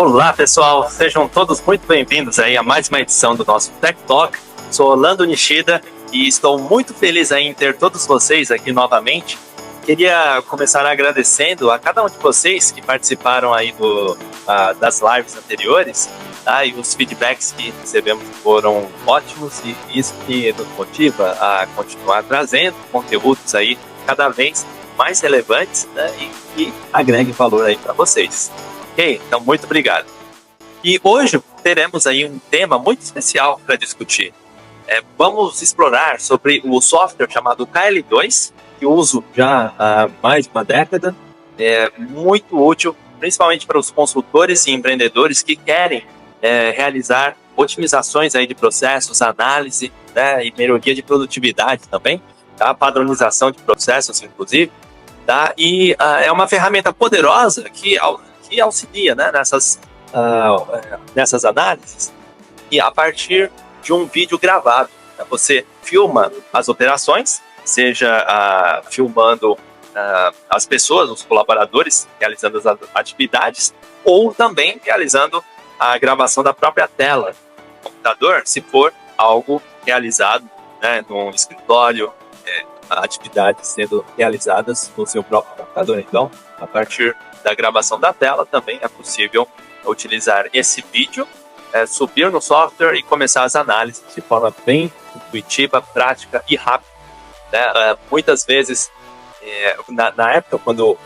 Olá pessoal, sejam todos muito bem-vindos aí a mais uma edição do nosso Tech Talk. Sou Orlando Nishida e estou muito feliz aí em ter todos vocês aqui novamente. Queria começar agradecendo a cada um de vocês que participaram aí das lives anteriores, tá? E os feedbacks que recebemos foram ótimos e isso que nos motiva a continuar trazendo conteúdos aí cada vez mais relevantes, né? E agregue valor aí para vocês. Ok? Então, muito obrigado. E hoje teremos aí um tema muito especial para discutir. Vamos explorar sobre o software chamado KL2, que eu uso já há mais de uma década. É muito útil, principalmente para os consultores e empreendedores que querem realizar otimizações aí de processos, análise, né, e melhoria de produtividade também, tá? Padronização de processos, inclusive. Tá? E é uma ferramenta poderosa que auxilia, né, nessas análises, e a partir de um vídeo gravado. Você filma as operações, seja filmando as pessoas, os colaboradores, realizando as atividades, ou também realizando a gravação da própria tela do computador, se for algo realizado, né, num escritório, atividades sendo realizadas no seu próprio computador. Então, a partir da gravação da tela, também é possível utilizar esse vídeo, subir no software e começar as análises de forma bem intuitiva, prática e rápida. Né? Muitas vezes, na época, quando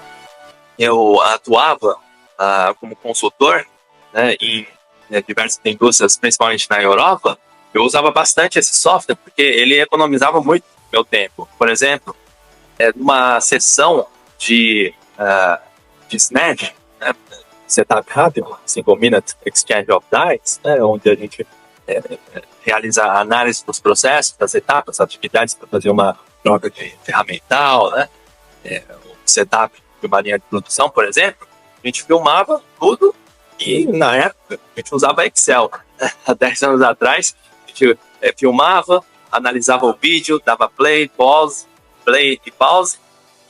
eu atuava como consultor, né, em diversas indústrias, principalmente na Europa, eu usava bastante esse software porque ele economizava muito meu tempo. Por exemplo, numa sessão de SNED, né, Setup Rápido, Single Minute Exchange of Dies, né, onde a gente realiza a análise dos processos, das etapas, atividades para fazer uma troca de ferramental, né, o setup de uma linha de produção, por exemplo, a gente filmava tudo e, na época, a gente usava Excel. Há 10 anos atrás, a gente filmava, analisava o vídeo, dava play e pause,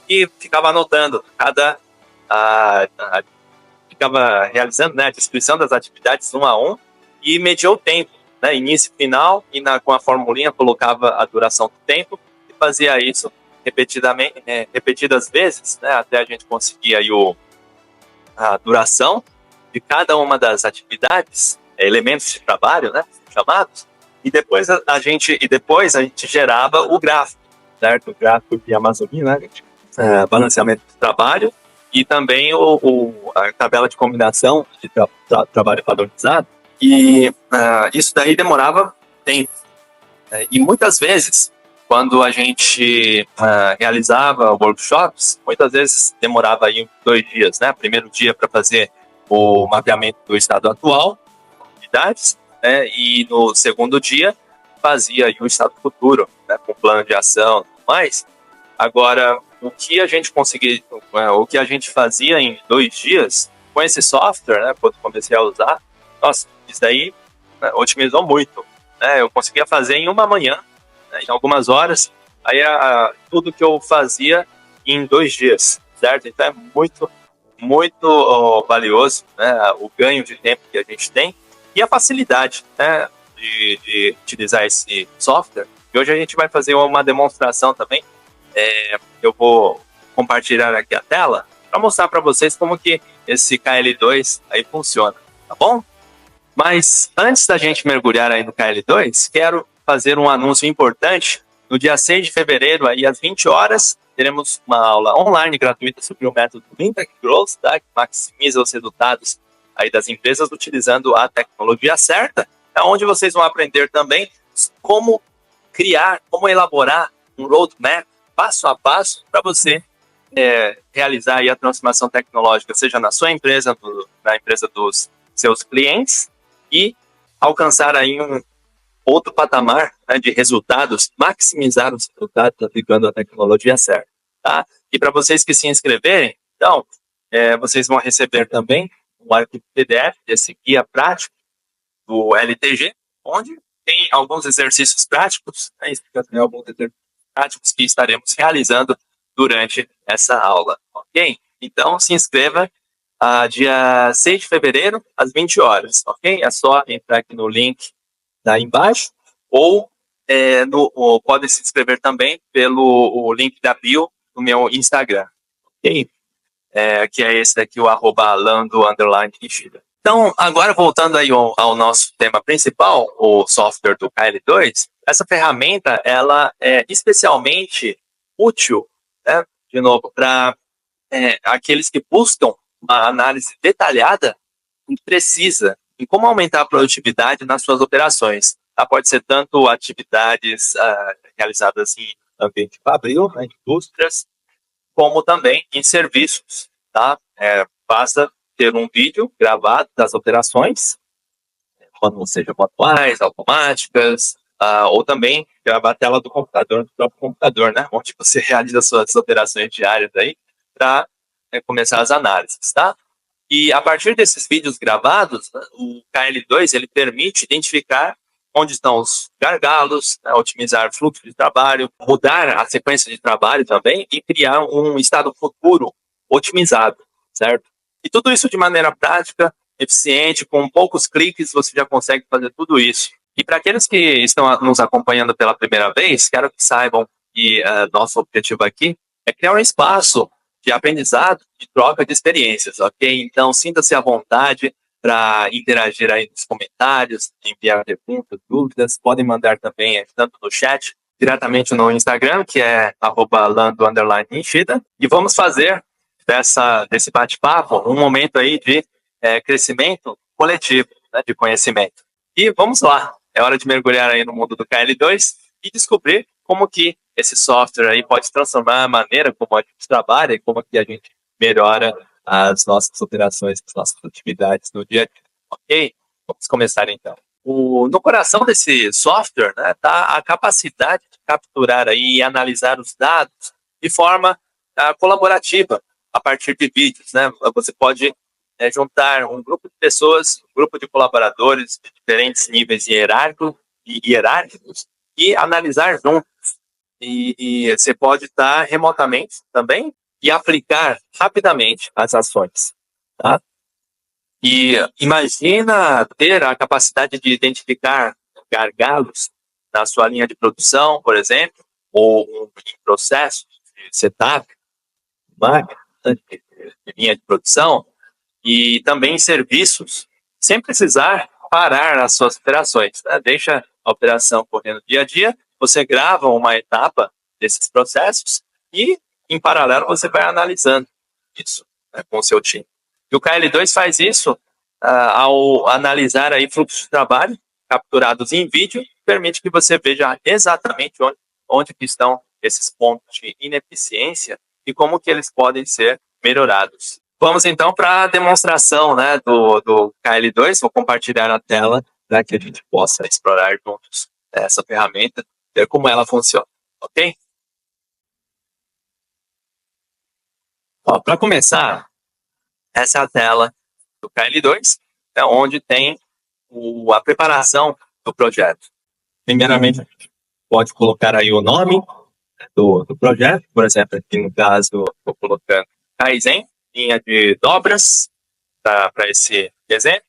e ficava anotando ficava realizando, né, a descrição das atividades um a um e media o tempo, né, início e final, e com a formulinha colocava a duração do tempo e fazia isso repetidas vezes, né, até a gente conseguir aí a duração de cada uma das atividades, elementos de trabalho, né, chamados. E depois a gente gerava o gráfico, certo? O gráfico de Amazônia, né? Balanceamento de trabalho e também a tabela de combinação de trabalho padronizado. E isso daí demorava tempo. E muitas vezes, quando a gente realizava workshops, muitas vezes demorava aí 2 dias, né? Primeiro dia para fazer o mapeamento do estado atual, atividades, e no segundo dia fazia aí o estado futuro, né, com plano de ação e tudo mais. Agora, o que a gente fazia em 2 dias com esse software, né, quando comecei a usar, nossa, isso daí, né, otimizou muito. Né, eu conseguia fazer em uma manhã, né, em algumas horas, aí tudo que eu fazia em 2 dias, certo? Então é muito, muito valioso, né, o ganho de tempo que a gente tem. E a facilidade, né, de utilizar esse software. E hoje a gente vai fazer uma demonstração também. Eu vou compartilhar aqui a tela para mostrar para vocês como que esse KL2 aí funciona, tá bom? Mas antes da gente mergulhar aí no KL2, quero fazer um anúncio importante. No dia 6 de fevereiro, aí às 20 horas, teremos uma aula online gratuita sobre o método Impact Growth, tá, que maximiza os resultados aí das empresas utilizando a tecnologia certa, onde vocês vão aprender também como criar, como elaborar um roadmap passo a passo para você realizar aí a transformação tecnológica, seja na sua empresa, na empresa dos seus clientes, e alcançar aí um outro patamar, né, de resultados, maximizar os resultados aplicando a tecnologia certa. Tá? E para vocês que se inscreverem, então, vocês vão receber também um arquivo PDF desse guia prático do LTG, onde tem alguns exercícios práticos, né, alguns exercícios práticos que estaremos realizando durante essa aula, ok? Então, se inscreva dia 6 de fevereiro, às 20 horas, ok? É só entrar aqui no link daí embaixo, ou pode se inscrever também pelo o link da bio do meu Instagram, ok? Que é esse daqui, o @lando_nishida. Então, agora voltando aí ao nosso tema principal, o software do KL2, essa ferramenta, ela é especialmente útil, né, de novo, para aqueles que buscam uma análise detalhada e precisa em como aumentar a produtividade nas suas operações. Tá? Pode ser tanto atividades realizadas em ambiente fabril, né, indústrias, como também em serviços. Tá? Basta ter um vídeo gravado das operações, quando sejam manuais, automáticas, ou também gravar a tela do computador, do próprio computador, né? Onde você realiza suas operações diárias aí para começar as análises, tá? E a partir desses vídeos gravados, o KL2 ele permite identificar onde estão os gargalos, né, otimizar o fluxo de trabalho, mudar a sequência de trabalho também e criar um estado futuro otimizado, certo? E tudo isso de maneira prática, eficiente, com poucos cliques você já consegue fazer tudo isso. E para aqueles que estão nos acompanhando pela primeira vez, quero que saibam que nosso objetivo aqui é criar um espaço de aprendizado, de troca de experiências, ok? Então, sinta-se à vontade para interagir aí nos comentários, enviar perguntas, dúvidas, podem mandar também tanto no chat, diretamente no Instagram, que é @lando_nishida, e vamos fazer desse bate-papo um momento aí de crescimento coletivo, né, de conhecimento. E vamos lá, é hora de mergulhar aí no mundo do KL2 e descobrir como que esse software aí pode transformar a maneira como a gente trabalha e como que a gente melhora as nossas operações, as nossas atividades no dia a dia. Ok? Vamos começar então. No coração desse software, né, tá a capacidade de capturar aí e analisar os dados de forma colaborativa, a partir de vídeos, né? Você pode juntar um grupo de pessoas, um grupo de colaboradores de diferentes níveis hierárquicos e analisar juntos. E você pode estar remotamente também e aplicar rapidamente as ações, tá? E imagina ter a capacidade de identificar gargalos na sua linha de produção, por exemplo, ou em processo de setup, máquina, de linha de produção, e também serviços, sem precisar parar as suas operações. Né? Deixa a operação correndo dia a dia, você grava uma etapa desses processos e, em paralelo, você vai analisando isso, né, com o seu time. E o KL2 faz isso ao analisar aí fluxos de trabalho capturados em vídeo, permite que você veja exatamente onde que estão esses pontos de ineficiência e como que eles podem ser melhorados. Vamos então para a demonstração, né, do KL2. Vou compartilhar a tela para que a gente possa explorar juntos essa ferramenta, ver como ela funciona, ok? Para começar, essa é a tela do KL2, onde tem a preparação do projeto. Primeiramente, a gente pode colocar aí o nome do projeto, por exemplo, aqui no caso, estou colocando Kaizen, linha de dobras, para esse desenho,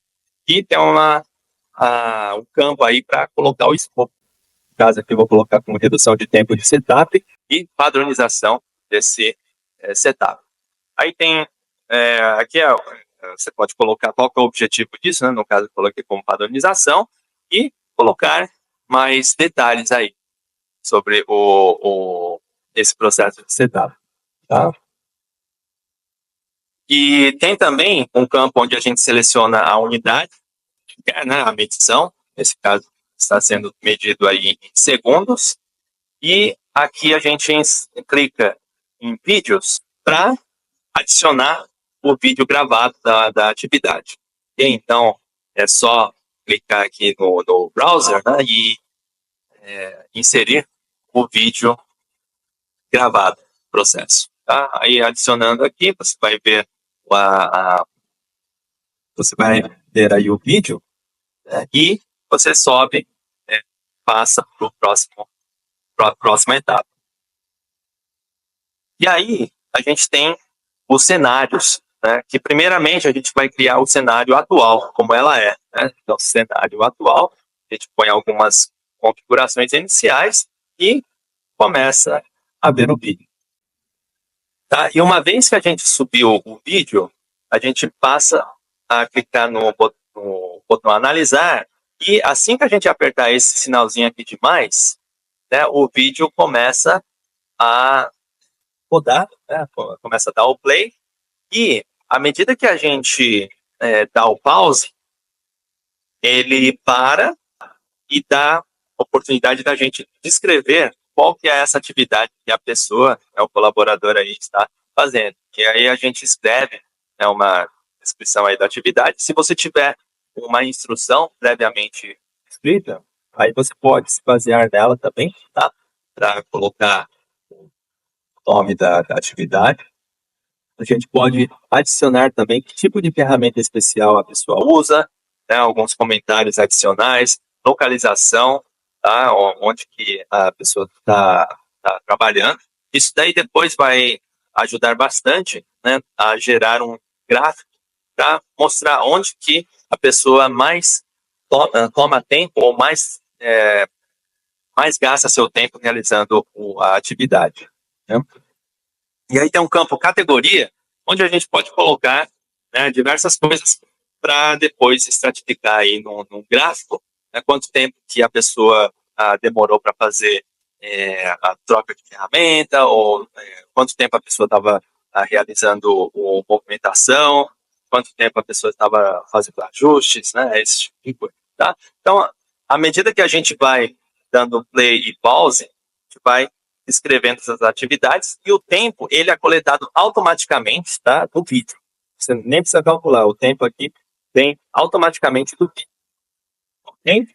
e tem um campo aí para colocar o escopo. No caso aqui, eu vou colocar como redução de tempo de setup e padronização desse setup. Aí tem, aqui você pode colocar qual que é o objetivo disso, né? No caso, eu coloquei como padronização e colocar mais detalhes aí sobre esse processo de setup. Tá? E tem também um campo onde a gente seleciona a unidade, né, a medição, nesse caso está sendo medido aí em segundos, e aqui a gente clica em vídeos para adicionar o vídeo gravado da atividade. E então é só clicar aqui no browser, né, e inserir o vídeo gravado no processo. Tá? Aí adicionando aqui, você vai ver você vai ver aí o vídeo, né, e você sobe, né, passa para a próxima etapa. E aí a gente tem os cenários né, que primeiramente a gente vai criar o cenário atual, como ela é. Né? Então, cenário atual, a gente põe algumas configurações iniciais e começa a ver o vídeo. Tá? E uma vez que a gente subiu o vídeo, a gente passa a clicar no botão analisar, e assim que a gente apertar esse sinalzinho aqui de mais, né, o vídeo começa a rodar, né, começa a dar o play, e à medida que a gente dá o pause, ele para e dá oportunidade da gente descrever qual que é essa atividade que a pessoa, o colaborador aí está fazendo. E aí a gente escreve uma descrição aí da atividade. Se você tiver uma instrução previamente escrita, aí você pode se basear nela também, tá? Para colocar o nome da atividade. A gente pode adicionar também que tipo de ferramenta especial a pessoa usa, né, alguns comentários adicionais, localização, tá, onde que a pessoa está trabalhando. Isso daí depois vai ajudar bastante, né, a gerar um gráfico para mostrar onde que a pessoa mais toma tempo ou mais gasta seu tempo realizando a atividade. Né? E aí tem um campo categoria, onde a gente pode colocar, né, diversas coisas para depois estratificar aí num gráfico, né, quanto tempo que a pessoa demorou para fazer a troca de ferramenta, ou quanto tempo a pessoa estava realizando a movimentação, quanto tempo a pessoa estava fazendo ajustes, né, esse tipo de coisa. Tá? Então, à medida que a gente vai dando play e pause, a gente vai escrevendo essas atividades, e o tempo ele é coletado automaticamente, tá, do vídeo. Você nem precisa calcular, o tempo aqui vem automaticamente do vídeo. Ok?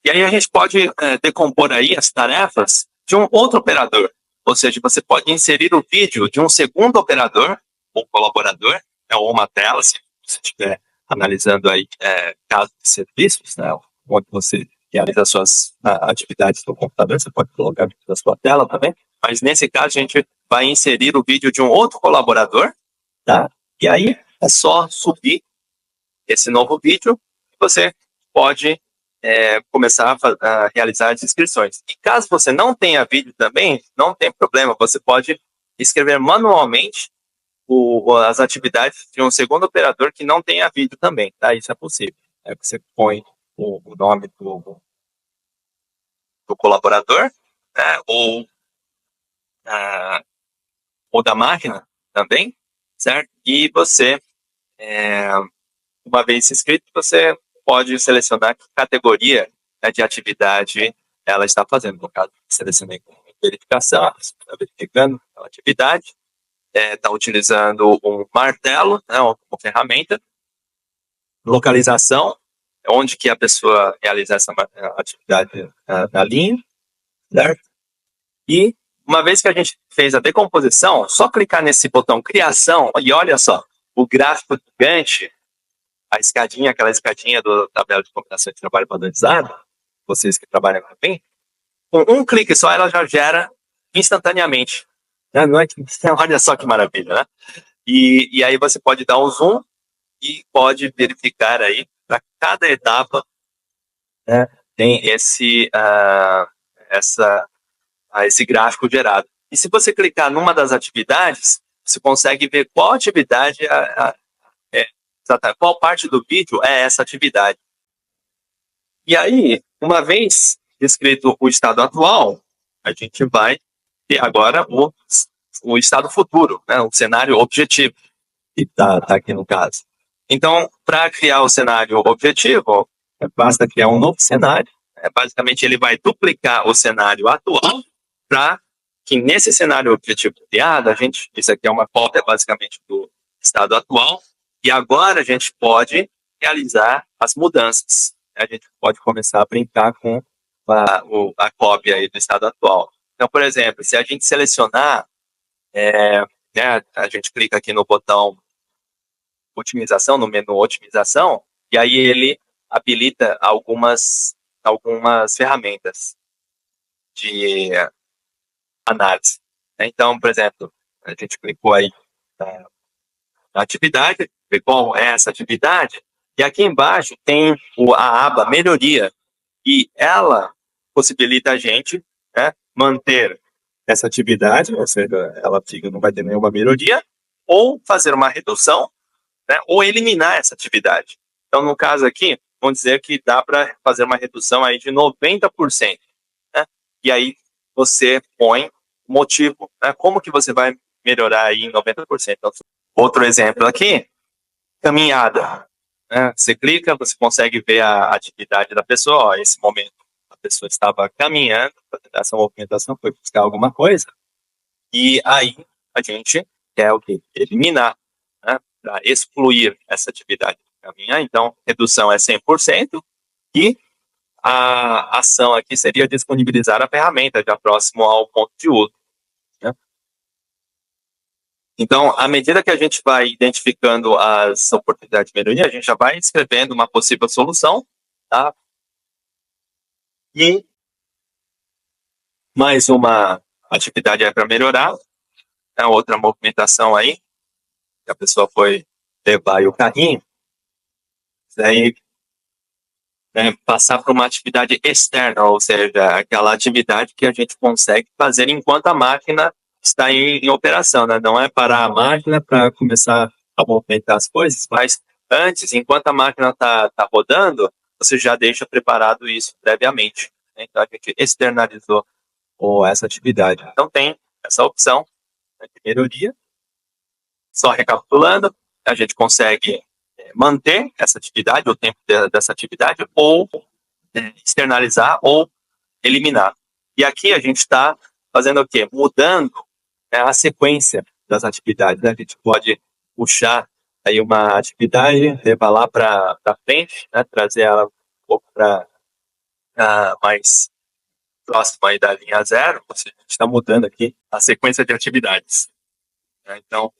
E aí a gente pode decompor aí as tarefas de um outro operador. Ou seja, você pode inserir o vídeo de um segundo operador, ou colaborador, ou uma tela, se você estiver analisando aí casos de serviços, né, onde você realiza as suas atividades no computador, você pode colocar na sua tela também, mas nesse caso a gente vai inserir o vídeo de um outro colaborador, tá? E aí é só subir esse novo vídeo e você pode começar a realizar as inscrições. E caso você não tenha vídeo também, não tem problema, você pode escrever manualmente as atividades de um segundo operador que não tenha vídeo também, tá? Isso é possível. Aí você põe o nome do colaborador, né? Ou da máquina também, certo? E você, uma vez inscrito, você pode selecionar que categoria, né, de atividade ela está fazendo. No caso, selecionei com verificação, está verificando a atividade, está utilizando um martelo, né, uma ferramenta, localização, onde que a pessoa realiza essa atividade na linha, certo? E uma vez que a gente fez a decomposição, só clicar nesse botão criação e olha só, o gráfico gigante, a escadinha, aquela escadinha do tabela de combinação de trabalho padronizado, vocês que trabalham bem, com um clique só ela já gera instantaneamente. Não é que, olha só que maravilha, né? E aí você pode dar um zoom e pode verificar aí, para cada etapa, né, tem esse gráfico gerado. E se você clicar numa das atividades, você consegue ver qual atividade qual parte do vídeo é essa atividade. E aí, uma vez descrito o estado atual, a gente vai ter agora o estado futuro, né, o cenário objetivo, que está aqui no caso. Então, para criar o cenário objetivo, basta criar um novo cenário. Basicamente, ele vai duplicar o cenário atual para que nesse cenário objetivo criado, isso aqui é uma cópia basicamente do estado atual, e agora a gente pode realizar as mudanças. A gente pode começar a brincar com a cópia aí do estado atual. Então, por exemplo, se a gente selecionar, né, a gente clica aqui no botão otimização, no menu otimização, e aí ele habilita algumas ferramentas de análise. Então, por exemplo, A gente clicou aí na atividade, ver qual é essa atividade, e aqui embaixo tem a aba melhoria, e ela possibilita a gente, né, manter essa atividade, ou seja, ela não vai ter nenhuma melhoria, ou fazer uma redução, né, ou eliminar essa atividade. Então, no caso aqui, vamos dizer que dá para fazer uma redução aí de 90%, né? E aí você põe o motivo, né, como que você vai melhorar aí em 90%. Então, outro exemplo aqui, caminhada. Né? Você clica, você consegue ver a atividade da pessoa. Ó, esse momento a pessoa estava caminhando, fazendo essa movimentação, foi buscar alguma coisa. E aí a gente quer o quê? Eliminar, né? Para excluir essa atividade de caminhar. Então, redução é 100%. E a ação aqui seria disponibilizar a ferramenta já próximo ao ponto de uso. Né? Então, à medida que a gente vai identificando as oportunidades de melhoria, a gente já vai escrevendo uma possível solução, tá? E mais uma atividade aí para melhorar, né? Outra movimentação aí, que a pessoa foi levar o carrinho, daí, né, passar para uma atividade externa, ou seja, aquela atividade que a gente consegue fazer enquanto a máquina está em operação, né? Não é parar a máquina para começar a movimentar as coisas, mas antes, enquanto a máquina está rodando, você já deixa preparado isso previamente. Né? Então a gente externalizou essa atividade. Então tem essa opção, né, de melhoria. Só recapitulando, a gente consegue manter essa atividade, o tempo dessa atividade, ou externalizar ou eliminar. E aqui a gente está fazendo o quê? Mudando, né, a sequência das atividades. Né? A gente pode puxar aí uma atividade, levar lá para frente, né? Trazer ela um pouco para mais próximo aí da linha zero. Ou seja, a gente está mudando aqui a sequência de atividades. Né? Então,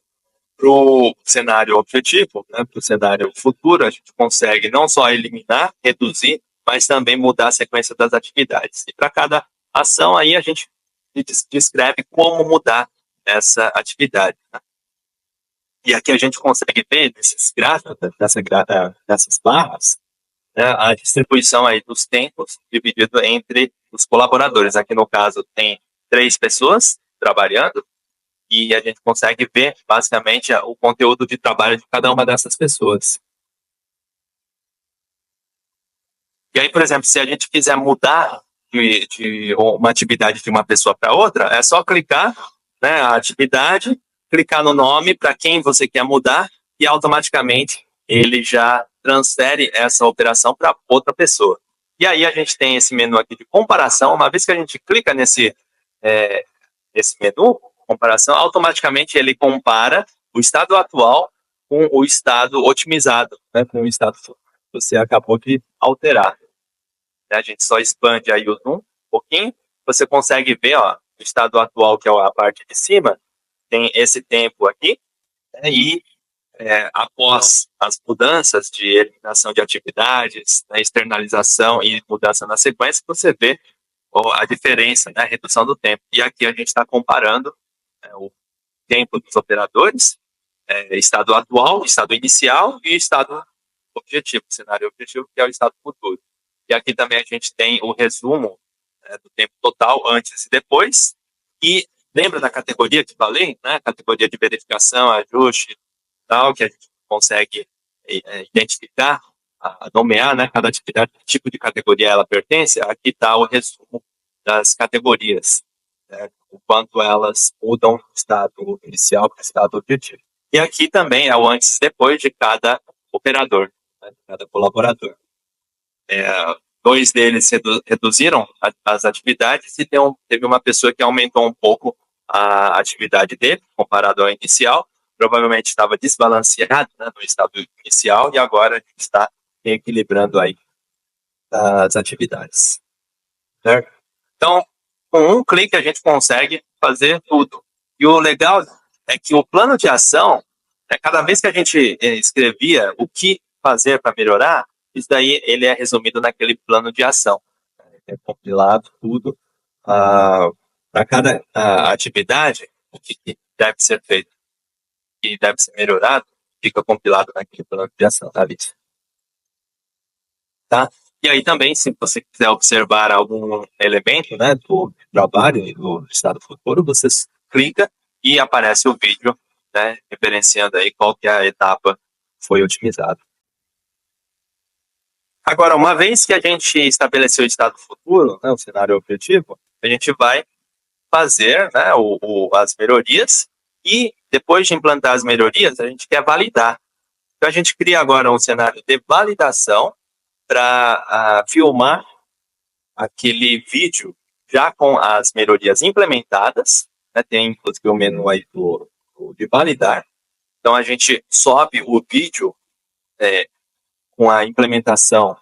para o cenário objetivo, né, para o cenário futuro, a gente consegue não só eliminar, reduzir, mas também mudar a sequência das atividades. E para cada ação aí a gente descreve como mudar essa atividade. Né? E aqui a gente consegue ver nesses gráficos, nessas barras, né, a distribuição aí dos tempos dividido entre os colaboradores. Aqui no caso tem 3 pessoas trabalhando, e a gente consegue ver, basicamente, o conteúdo de trabalho de cada uma dessas pessoas. E aí, por exemplo, se a gente quiser mudar de uma atividade de uma pessoa para outra, é só clicar, né, a atividade, clicar no nome para quem você quer mudar e automaticamente ele já transfere essa operação para outra pessoa. E aí a gente tem esse menu aqui de comparação. Uma vez que a gente clica nesse menu, comparação, automaticamente ele compara o estado atual com o estado otimizado, né, com o estado que você acabou de alterar. A gente só expande aí o zoom um pouquinho, você consegue ver, ó, o estado atual, que é a parte de cima, tem esse tempo aqui, né, e após as mudanças de eliminação de atividades, né, externalização e mudança na sequência, você vê a diferença, né, a redução do tempo. E aqui a gente está comparando o tempo dos operadores, estado atual, estado inicial e estado objetivo, cenário objetivo, que é o estado futuro. E aqui também a gente tem o resumo, né, do tempo total antes e depois. E lembra da categoria que falei, né? Categoria de verificação, ajuste, tal, que a gente consegue identificar, nomear, né, cada atividade, que tipo de categoria ela pertence. Aqui está o resumo das categorias, né, o quanto elas mudam do estado inicial para o estado objetivo. E aqui também é o antes e depois de cada operador, né, de cada colaborador. 2 deles reduziram as atividades e teve uma pessoa que aumentou um pouco a atividade dele, comparado ao inicial. Provavelmente estava desbalanceado, né, no estado inicial, e agora a gente está equilibrando aí as atividades. Certo? Então, com um clique a gente consegue fazer tudo. E o legal é que o plano de ação, né, cada vez que a gente escrevia o que fazer para melhorar, isso daí ele é resumido naquele plano de ação. É compilado tudo para cada atividade, o que deve ser feito e deve ser melhorado, fica compilado naquele plano de ação, tá, Alice? Tá? E aí também, se você quiser observar algum elemento, né, do trabalho e do estado futuro, você clica e aparece o vídeo, né, referenciando aí qual que é a etapa que foi otimizada. Agora, uma vez que a gente estabeleceu o estado futuro, né, o cenário objetivo, a gente vai fazer, né, as melhorias e depois de implantar as melhorias, a gente quer validar. Então a gente cria agora um cenário de validação para filmar aquele vídeo já com as melhorias implementadas, né, tem inclusive o menu aí de validar. Então a gente sobe o vídeo com a implementação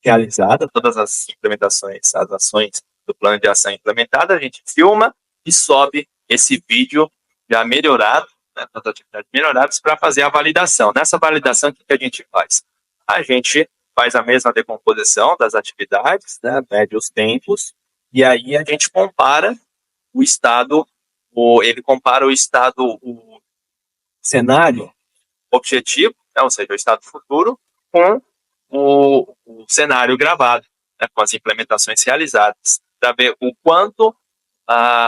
realizada, todas as implementações, as ações do plano de ação implementada, a gente filma e sobe esse vídeo já melhorado, né, as atividades melhoradas, para fazer a validação. Nessa validação, o que a gente faz? A gente faz a mesma decomposição das atividades, né, mede os tempos, e aí a gente compara o estado, ele compara o cenário objetivo, né, ou seja, o estado futuro, com o cenário gravado, né, com as implementações realizadas, para ver o quanto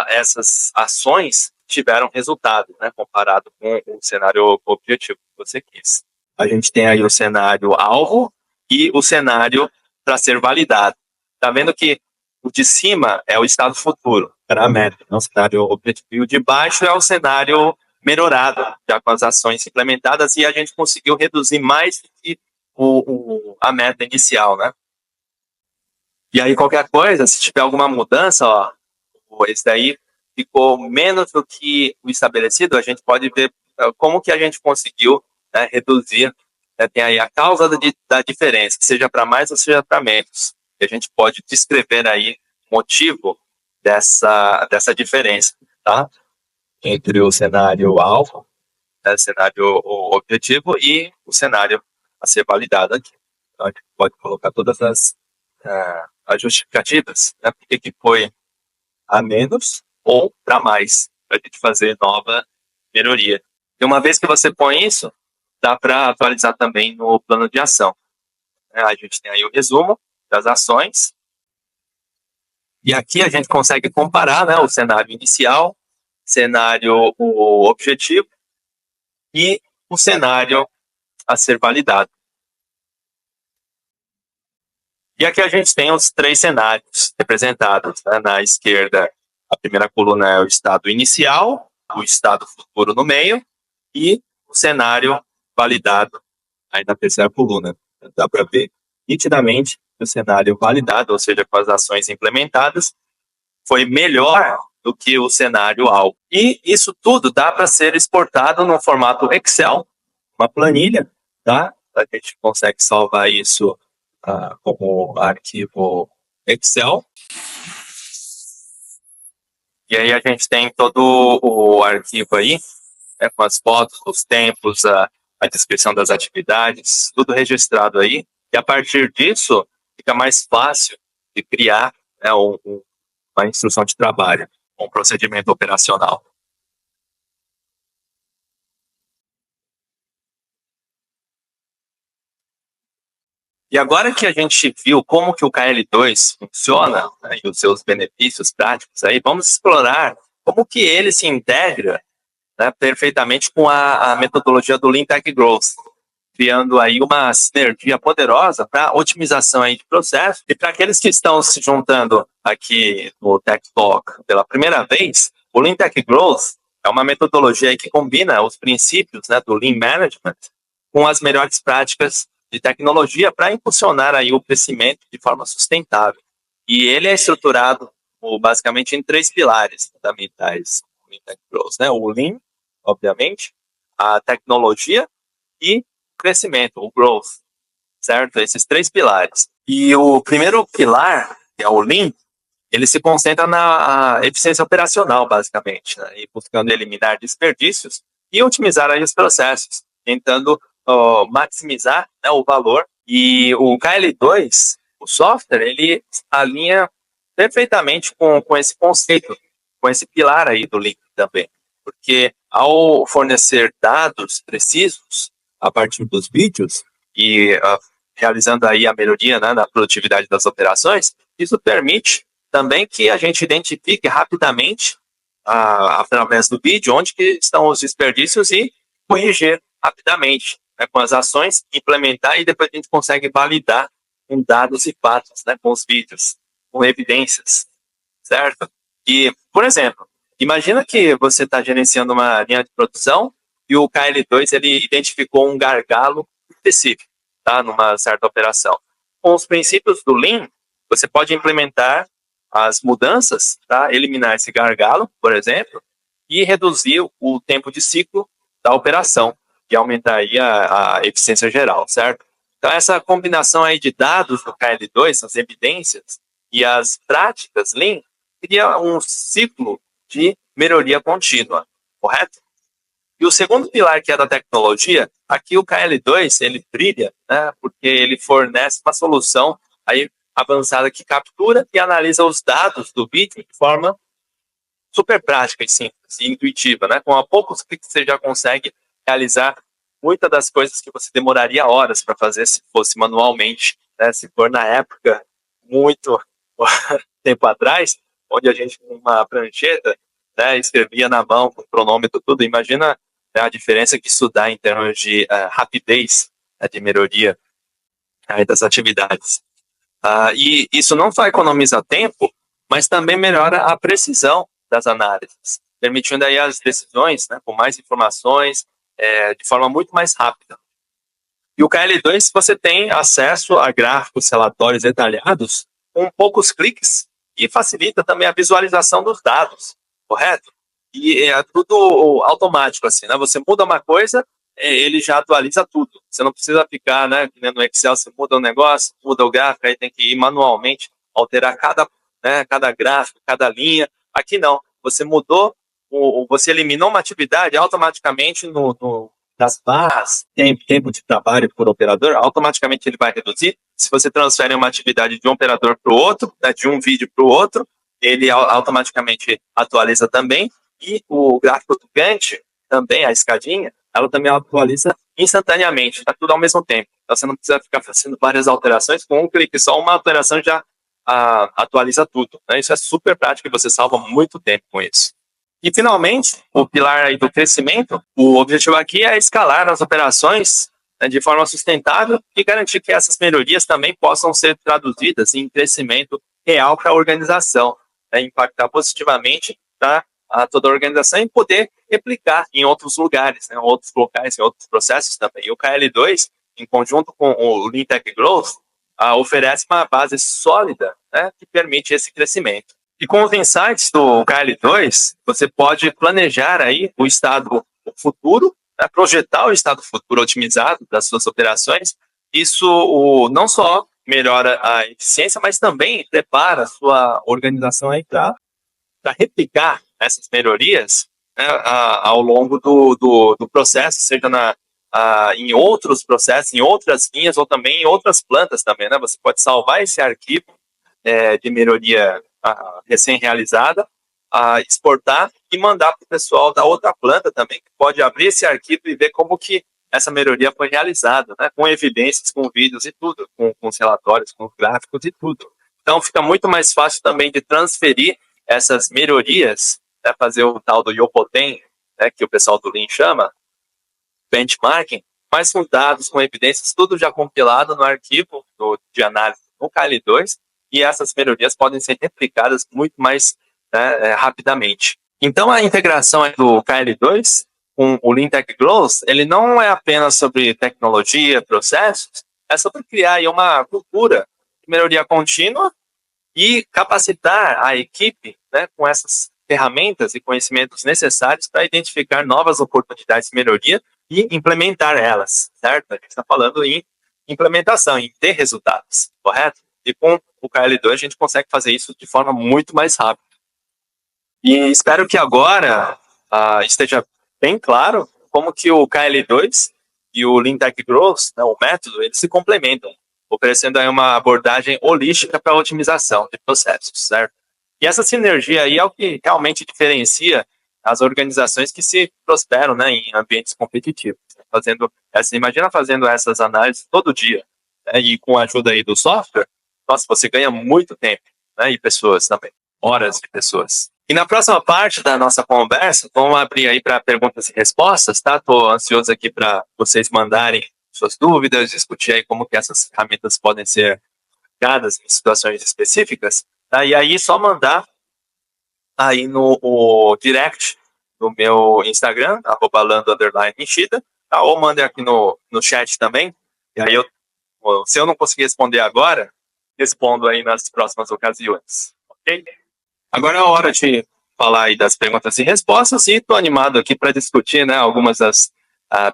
essas ações tiveram resultado, né, comparado com o cenário objetivo que você quis. A gente tem aí o cenário alvo e o cenário para ser validado. Está vendo que o de cima é o estado futuro, paramétrico, não o cenário objetivo, e o de baixo é o cenário melhorado, já com as ações implementadas, e a gente conseguiu reduzir mais que a meta inicial, né? E aí qualquer coisa, se tiver alguma mudança, ó, esse daí ficou menos do que o estabelecido, a gente pode ver como que a gente conseguiu, né, reduzir, né, tem aí a causa da diferença, seja para mais ou seja para menos. E a gente pode descrever aí o motivo dessa diferença, tá? Entre o cenário alvo, né, cenário objetivo e o cenário a ser validado aqui. Então a gente pode colocar todas as justificativas, né, por que foi a menos ou para mais, para a gente fazer nova melhoria. E uma vez que você põe isso, dá para atualizar também no plano de ação. A gente tem aí o resumo das ações, e aqui a gente consegue comparar, né, o cenário inicial, cenário o objetivo e o cenário a ser validado. E aqui a gente tem os três cenários representados, né? Na esquerda, a primeira coluna é o estado inicial, o estado futuro no meio e o cenário validado aí na terceira coluna. Dá para ver nitidamente que o cenário validado, ou seja, com as ações implementadas, foi melhor do que o cenário alvo. E isso tudo dá para ser exportado no formato Excel, uma planilha, tá? A gente consegue salvar isso como arquivo Excel. E aí a gente tem todo o arquivo aí, né, com as fotos, os tempos, a descrição das atividades, tudo registrado aí. E a partir disso, fica mais fácil de criar, né, uma instrução de trabalho, um procedimento operacional. E agora que a gente viu como que o KL2 funciona, né, e os seus benefícios práticos, aí vamos explorar como que ele se integra, né, perfeitamente com a metodologia do Lean Tech Growth, criando aí uma sinergia poderosa para otimização aí de processo. E para aqueles que estão se juntando aqui no Tech Talk pela primeira vez, o Lean Tech Growth é uma metodologia aí que combina os princípios, né, do Lean Management com as melhores práticas de tecnologia para impulsionar aí o crescimento de forma sustentável. E ele é estruturado basicamente em três pilares fundamentais do Lean Tech Growth, né? O Lean, obviamente, a tecnologia e o crescimento, o growth, certo? Esses três pilares. E o primeiro pilar, que é o Lean, ele se concentra na eficiência operacional, basicamente, né? E buscando eliminar desperdícios e otimizar aí os processos, tentando maximizar, né, o valor. E o KL2, o software, ele alinha perfeitamente com esse conceito, com esse pilar aí do Lean também. porque ao fornecer dados precisos a partir dos vídeos e realizando aí a melhoria, né, na produtividade das operações, isso permite também que a gente identifique rapidamente, através do vídeo, onde que estão os desperdícios e corrigir rapidamente, né, com as ações, implementar e depois a gente consegue validar com dados e fatos, né, com os vídeos, com evidências, certo? E, por exemplo, imagina que você está gerenciando uma linha de produção e o KL2 ele identificou um gargalo específico, tá, numa certa operação. Com os princípios do Lean, você pode implementar as mudanças, tá, eliminar esse gargalo, por exemplo, e reduzir o tempo de ciclo da operação, e aumentar aí a eficiência geral, certo? Então, essa combinação aí de dados do KL2, as evidências e as práticas Lean, cria um ciclo de melhoria contínua, correto? E o segundo pilar, que é da tecnologia, aqui o KL2, ele brilha, né, porque ele fornece uma solução aí avançada que captura e analisa os dados do vídeo de forma super prática e simples e intuitiva, né? Com poucos cliques você já consegue realizar muitas das coisas que você demoraria horas para fazer se fosse manualmente, né? Se for na época, muito tempo atrás, onde a gente com uma prancheta, né, escrevia na mão com cronômetro tudo, imagina, né, a diferença que isso dá em termos de rapidez, né, de melhoria das atividades. E isso não só economiza tempo, mas também melhora a precisão das análises, permitindo aí as decisões, né, com mais informações, de forma muito mais rápida. E o KL2 você tem acesso a gráficos, relatórios detalhados com poucos cliques e facilita também a visualização dos dados, correto? E é tudo automático, assim, né? Você muda uma coisa, ele já atualiza tudo. Você não precisa ficar, né, no Excel, você muda um negócio, muda o gráfico, aí tem que ir manualmente alterar cada gráfico, cada linha. Aqui não, você mudou, você eliminou uma atividade automaticamente das barras, tempo de trabalho por operador, automaticamente ele vai reduzir. Se você transfere uma atividade de um operador para o outro, né, de um vídeo para o outro, ele automaticamente atualiza também. E o gráfico do Gantt, também a escadinha, ela também atualiza instantaneamente, está tudo ao mesmo tempo. Então você não precisa ficar fazendo várias alterações, com um clique só, uma alteração já atualiza tudo, né? Isso é super prático e você salva muito tempo com isso. E, finalmente, o pilar aí do crescimento, o objetivo aqui é escalar as operações, né, de forma sustentável e garantir que essas melhorias também possam ser traduzidas em crescimento real para a organização, né, impactar positivamente a toda a organização e poder replicar em outros lugares, né, outros locais, em outros processos também. E o KL2, em conjunto com o Lean Tech Growth, oferece uma base sólida, né, que permite esse crescimento. E com os insights do KL2, você pode planejar aí o estado futuro, né, projetar o estado futuro otimizado das suas operações. Isso não só melhora a eficiência, mas também prepara a sua organização aí para replicar essas melhorias, né, ao longo do processo, seja em outros processos, em outras linhas ou também em outras plantas também, né? Você pode salvar esse arquivo de melhoria recém-realizada, exportar e mandar para o pessoal da outra planta também, que pode abrir esse arquivo e ver como que essa melhoria foi realizada, né? Com evidências, com vídeos e tudo, com os relatórios, com os gráficos e tudo. Então fica muito mais fácil também de transferir essas melhorias, né, fazer o tal do Yopoten, né, que o pessoal do Lean chama, benchmarking, mas com dados, com evidências, tudo já compilado no arquivo de análise no KL2, e essas melhorias podem ser replicadas muito mais, né, rapidamente. Então, a integração do KL2 com o Lean Tech Growth, ele não é apenas sobre tecnologia, processos, é sobre criar aí uma cultura de melhoria contínua e capacitar a equipe, né, com essas ferramentas e conhecimentos necessários para identificar novas oportunidades de melhoria e implementar elas, certo? A gente está falando em implementação, em ter resultados, correto? E com o KL2 a gente consegue fazer isso de forma muito mais rápida. E espero que agora esteja bem claro como que o KL2 e o Lean Tech Growth, né, o método, eles se complementam, oferecendo aí uma abordagem holística para a otimização de processos, certo? E essa sinergia aí é o que realmente diferencia as organizações que se prosperam, né, em ambientes competitivos. Imagina fazendo essas análises todo dia, né, e com a ajuda aí do software, nossa, você ganha muito tempo, né, e pessoas também, horas de pessoas. E na próxima parte da nossa conversa, vamos abrir aí para perguntas e respostas, tá? Estou ansioso aqui para vocês mandarem suas dúvidas, discutir aí como que essas ferramentas podem ser aplicadas em situações específicas, tá? E aí só mandar aí no direct do meu Instagram, @lando_nishida, tá? Ou mandem aqui no chat também, e aí se eu não conseguir responder agora, respondo aí nas próximas ocasiões, ok? Agora é a hora de falar aí das perguntas e respostas, e estou animado aqui para discutir, né, algumas das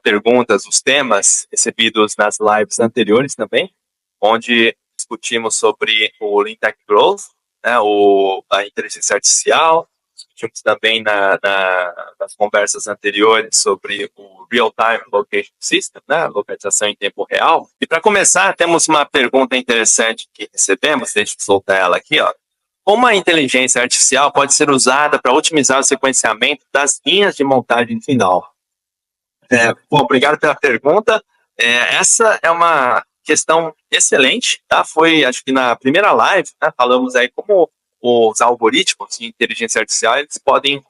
perguntas, os temas recebidos nas lives anteriores também, onde discutimos sobre o Lean Tech Growth, né, a inteligência artificial, discutimos também nas conversas anteriores sobre o Real-Time Location System, né, localização em tempo real. E para começar, temos uma pergunta interessante que recebemos, deixa eu soltar ela aqui, ó. Como a inteligência artificial pode ser usada para otimizar o sequenciamento das linhas de montagem final? Obrigado pela pergunta. Essa é uma questão excelente, tá? Foi, acho que na primeira live, né, falamos aí como os algoritmos de inteligência artificial, eles podem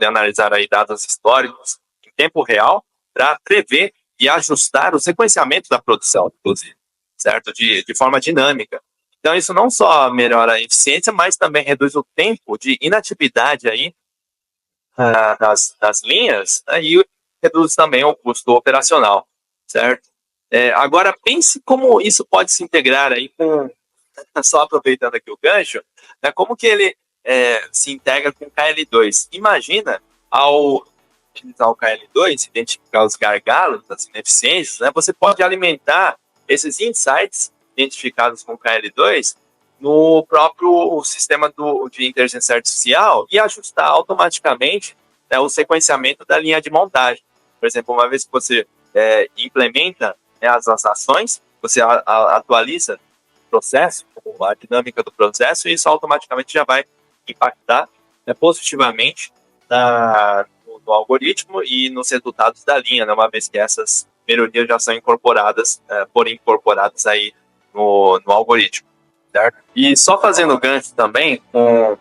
analisar aí dados históricos em tempo real para prever e ajustar o sequenciamento da produção, inclusive, certo? De forma dinâmica. Então, isso não só melhora a eficiência, mas também reduz o tempo de inatividade aí das linhas, né, e reduz também o custo operacional, certo? Agora, pense como isso pode se integrar aí com, só aproveitando aqui o gancho, né, como que ele se integra com o KL2. Imagina, ao utilizar o KL2, identificar os gargalos, as ineficiências, né, você pode alimentar esses insights identificados com o KL2 no próprio sistema de inteligência artificial e ajustar automaticamente, né, o sequenciamento da linha de montagem. Por exemplo, uma vez que você implementa, né, as ações, você atualiza o processo, a dinâmica do processo, e isso automaticamente já vai impactar, né, positivamente no algoritmo e nos resultados da linha, né, uma vez que essas melhorias já são incorporadas, foram incorporadas aí no algoritmo, certo? E só fazendo gancho também com o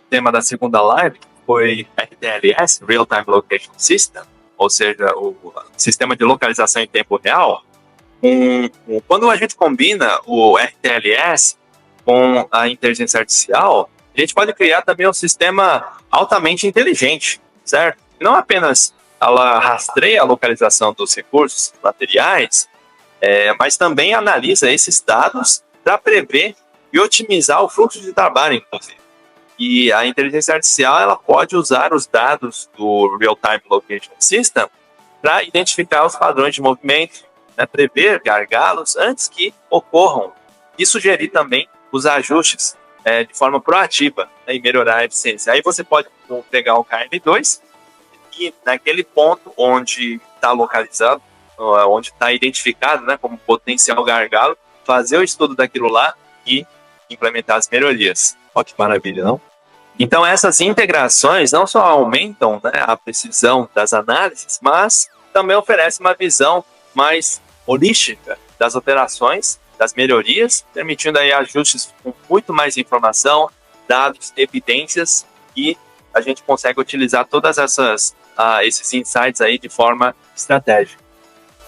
tema da segunda live, que foi RTLS, Real Time Location System, ou seja, o sistema de localização em tempo real. Quando a gente combina o RTLS com a inteligência artificial, a gente pode criar também um sistema altamente inteligente, certo? Não apenas ela rastreia a localização dos recursos materiais, mas também analisa esses dados para prever e otimizar o fluxo de trabalho, inclusive. E a inteligência artificial ela pode usar os dados do Real-Time Location System para identificar os padrões de movimento, né, prever gargalos antes que ocorram e sugerir também os ajustes de forma proativa, né, e melhorar a eficiência. Aí você pode pegar o KM2 e naquele ponto onde está localizado, onde está identificado, né, como potencial gargalo, fazer o estudo daquilo lá e implementar as melhorias. Olha que maravilha, não? Então, essas integrações não só aumentam, né, a precisão das análises, mas também oferecem uma visão mais holística das operações, das melhorias, permitindo aí ajustes com muito mais informação, dados, evidências, e a gente consegue utilizar todas esses insights aí de forma estratégica.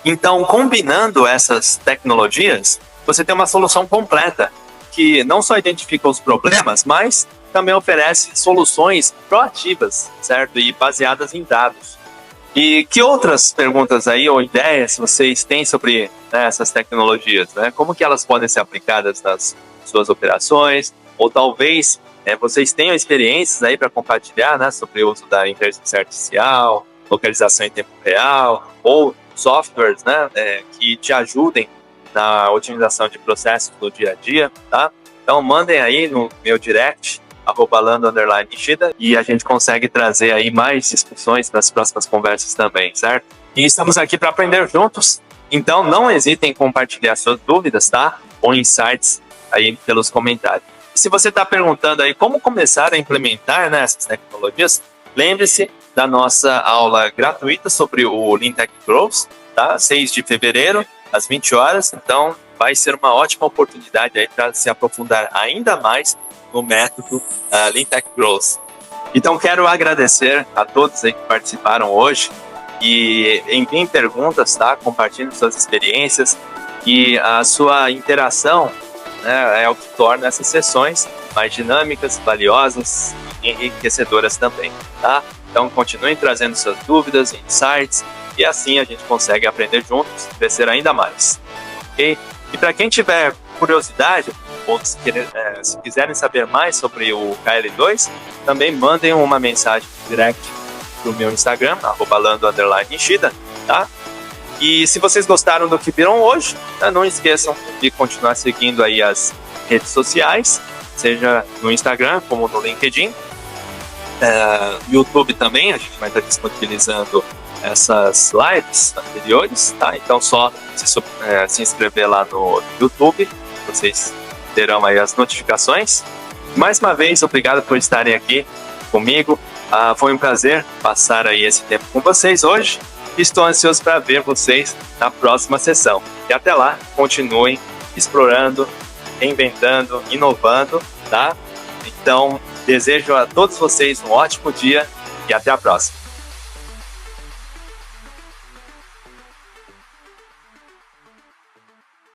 Então, combinando essas tecnologias, você tem uma solução completa, que não só identifica os problemas, mas também oferece soluções proativas, certo? E baseadas em dados. E que outras perguntas aí ou ideias vocês têm sobre, né, essas tecnologias, né? Como que elas podem ser aplicadas nas suas operações? Ou talvez vocês tenham experiências aí para compartilhar, né, sobre o uso da inteligência artificial, localização em tempo real, ou softwares, né, que te ajudem na otimização de processos no dia a dia, tá? Então mandem aí no meu direct, @lando_nishida, e a gente consegue trazer aí mais discussões nas próximas conversas também, certo? E estamos aqui para aprender juntos, então não hesitem em compartilhar suas dúvidas, tá? Ou insights aí pelos comentários. E se você está perguntando aí como começar a implementar, né, essas tecnologias, Lembre-se da nossa aula gratuita sobre o Lean Tech Growth, tá? 6 de fevereiro, às 20 horas. Então, vai ser uma ótima oportunidade aí para se aprofundar ainda mais no método Lean Tech Growth. Então, quero agradecer a todos aí que participaram hoje e enviem perguntas, tá? Compartilhem suas experiências e a sua interação, né, é o que torna essas sessões mais dinâmicas, valiosas e enriquecedoras também, tá? Então, continuem trazendo suas dúvidas, insights e assim a gente consegue aprender juntos e crescer ainda mais, ok? E para quem tiver curiosidade ou se quiserem saber mais sobre o KL2, também mandem uma mensagem direct pro meu Instagram, @lando_nishida, tá? E se vocês gostaram do que viram hoje, não esqueçam de continuar seguindo aí as redes sociais, seja no Instagram como no LinkedIn, YouTube também, a gente vai estar disponibilizando essas lives anteriores, tá? Então só se inscrever lá no YouTube, vocês terão aí as notificações. Mais uma vez, obrigado por estarem aqui comigo. Foi um prazer passar aí esse tempo com vocês hoje. Estou ansioso para ver vocês na próxima sessão. E até lá, continuem explorando, reinventando, inovando, tá? Então, desejo a todos vocês um ótimo dia e até a próxima.